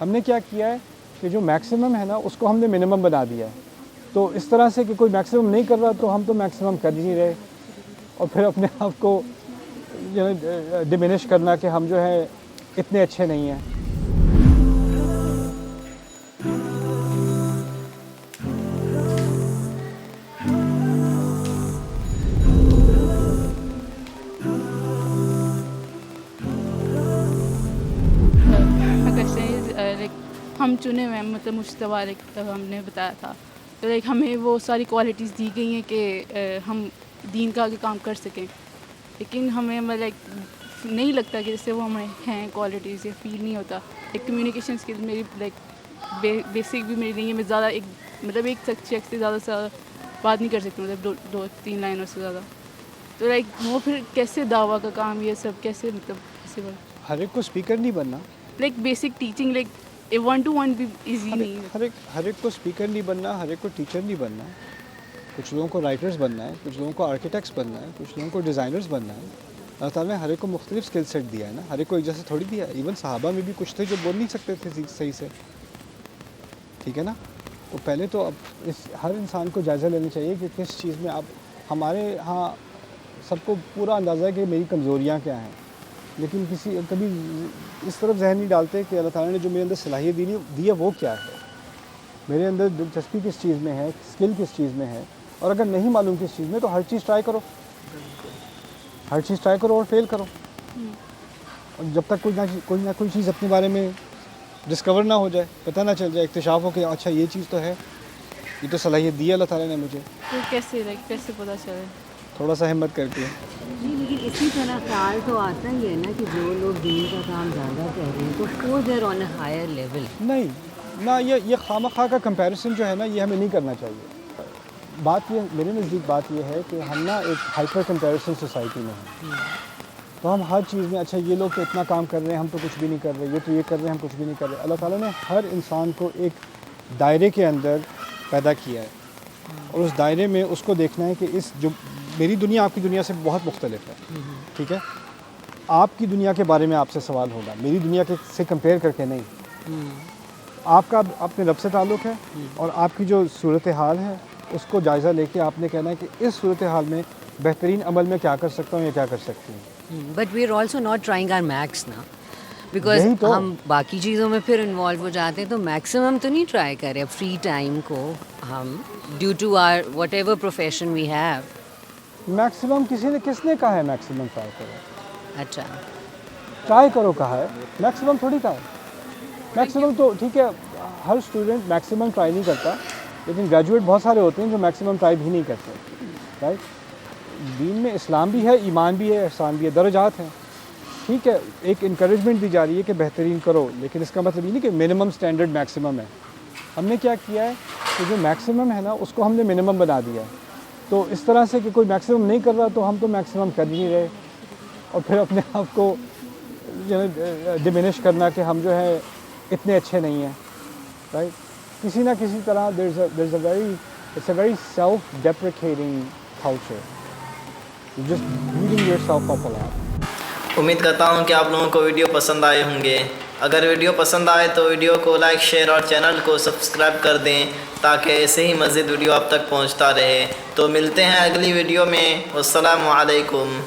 ہم نے کیا کیا ہے کہ جو میکسیمم ہے نا اس کو ہم نے منیمم بنا دیا ہے. تو اس طرح سے کہ کوئی میکسیمم نہیں کر رہا تو ہم تو میکسیمم کر ہی نہیں رہے, اور پھر اپنے آپ کو ڈیمینش کرنا کہ ہم جو ہے اتنے اچھے نہیں ہیں. ہم چنے ہوئے ہیں, مطلب مشتبہ ہم نے بتایا تھا, تو لائک ہمیں وہ ساری کوالٹیز دی گئی ہیں کہ ہم دین کا آگے کام کر سکیں, لیکن ہمیں لائک نہیں لگتا کہ جس سے وہ ہمیں ہیں کوالٹیز, یا فیل نہیں ہوتا. ایک کمیونیکیشن اسکل میری لائک بیسک بھی میری نہیں ہے, میں زیادہ ایک شخص سے زیادہ بات نہیں کر سکتی, مطلب 2-3 لائنوں سے زیادہ. تو لائک وہ پھر کیسے دعویٰ کا کام یہ سب کیسے مطلب پاسبل؟ ہر ایک کو اسپیکر نہیں بننا, like basic teaching like 1-to-1 بھی ایزی نہیں ہے. ہر ایک کو اسپیکر نہیں بننا, ہر ایک کو ٹیچر نہیں بننا. کچھ لوگوں کو رائٹرز بننا ہے, کچھ لوگوں کو آرکیٹیکٹس بننا ہے, کچھ لوگوں کو ڈیزائنرز بننا ہے. اللہ تعالیٰ نے ہر ایک کو مختلف اسکل سیٹ دیا ہے نا, ہر ایک کو ایک جیسے تھوڑی دیا ہے. ایون صحابہ میں بھی کچھ تھے جو بول نہیں سکتے تھے صحیح سے, ٹھیک ہے نا. تو پہلے تو اب ہر انسان کو جائزہ لینا چاہیے کہ کس چیز میں ہمارے ہاں سب کو پورا اندازہ ہے کہ میری کمزوریاں کیا ہیں, لیکن کبھی اس طرف ذہن نہیں ڈالتے کہ اللہ تعالیٰ نے جو میرے اندر صلاحیت دی ہے وہ کیا ہے, میرے اندر دلچسپی کس چیز میں ہے, اسکل کس چیز میں ہے. اور اگر نہیں معلوم کس چیز میں تو ہر چیز ٹرائی کرو, ہر چیز ٹرائی کرو اور فیل کرو. اور جب تک کوئی نہ کوئی چیز اپنے بارے میں ڈسکور نہ ہو جائے, پتہ نہ چل جائے, اکتشاف ہو کہ اچھا یہ چیز تو ہے, یہ تو صلاحیت دی ہے اللہ تعالیٰ نے مجھے. تو کیسے پتہ چلے؟ تھوڑا سا ہمت کر کے. نہیں, لیکن اسی طرح خیال تو آتا ہی ہے نا کہ جو لوگ دین کا کام زیادہ کر رہے ہیں تو وہ دیر آن اے ہائر لیول. نہیں نہ, یہ خواہ کا کمپیریزن جو ہے نا یہ ہمیں نہیں کرنا چاہیے. بات یہ میرے نزدیک بات یہ ہے کہ ہم نا ایک ہائپر کمپیریزن سوسائٹی میں ہیں, تو ہم ہر چیز میں اچھا یہ لوگ تو اتنا کام کر رہے ہیں ہم تو کچھ بھی نہیں کر رہے, یہ تو یہ کر رہے ہیں ہم کچھ بھی نہیں کر رہے. اللہ تعالیٰ نے ہر انسان کو ایک دائرے کے اندر پیدا کیا ہے, اور اس دائرے میں اس کو دیکھنا ہے کہ جو میری دنیا آپ کی دنیا سے بہت مختلف ہے, ٹھیک ہے. آپ کی دنیا کے بارے میں آپ سے سوال ہوگا, میری دنیا سے کمپیئر کر کے نہیں. آپ کا اپنے رب سے تعلق ہے, اور آپ کی جو صورتحال ہے اس کو جائزہ لے کے آپ نے کہنا ہے کہ اس صورتحال میں بہترین عمل میں کیا کر سکتا ہوں یا کیا کر سکتی ہوں. But we are also not trying or max نا, بیکاز ہم باقی چیزوں میں پھر انوالو ہو جاتے ہیں, تو میکسیمم تو نہیں ٹرائی کریں. فری ٹائم کو ہم due to or whatever profession we have. Maximum کس نے کہا ہے میکسیمم ٹرائی کرو؟ اچھا ٹرائی کرو کہا ہے, میکسیمم تھوڑی کہا ہے. میکسیمم تو ٹھیک ہے, ہر اسٹوڈنٹ میکسیمم ٹرائی نہیں کرتا, لیکن گریجویٹ بہت سارے ہوتے ہیں جو میکسیمم ٹرائی بھی نہیں کرتے, رائٹ. دین میں اسلام بھی ہے, ایمان بھی ہے, احسان بھی ہے, درجات ہیں, ٹھیک ہے. ایک انکریجمنٹ دی جا رہی ہے کہ بہترین کرو, لیکن اس کا مطلب یہ نہیں کہ منیمم اسٹینڈرڈ میکسیمم ہے. ہم نے کیا کیا ہے کہ جو میکسیمم ہے نا اس کو ہم نے منیمم بنا دیا ہے. تو اس طرح سے کہ کوئی میکسیمم نہیں کر رہا تو ہم تو میکسیمم کر ہی نہیں رہے, اور پھر اپنے آپ کو ڈیمینش کرنا کہ ہم جو ہے اتنے اچھے نہیں ہیں, رائٹ. کسی نہ کسی طرح there's a very self-deprecating culture. You're just beating yourself up a lot. امید کرتا ہوں کہ آپ لوگوں کو ویڈیو پسند آئے ہوں گے. اگر ویڈیو پسند آئے تو ویڈیو کو لائک, شیئر اور چینل کو سبسکرائب کر دیں تاکہ ایسے ہی مزید ویڈیو آپ تک پہنچتا رہے. تو ملتے ہیں اگلی ویڈیو میں. والسلام علیکم.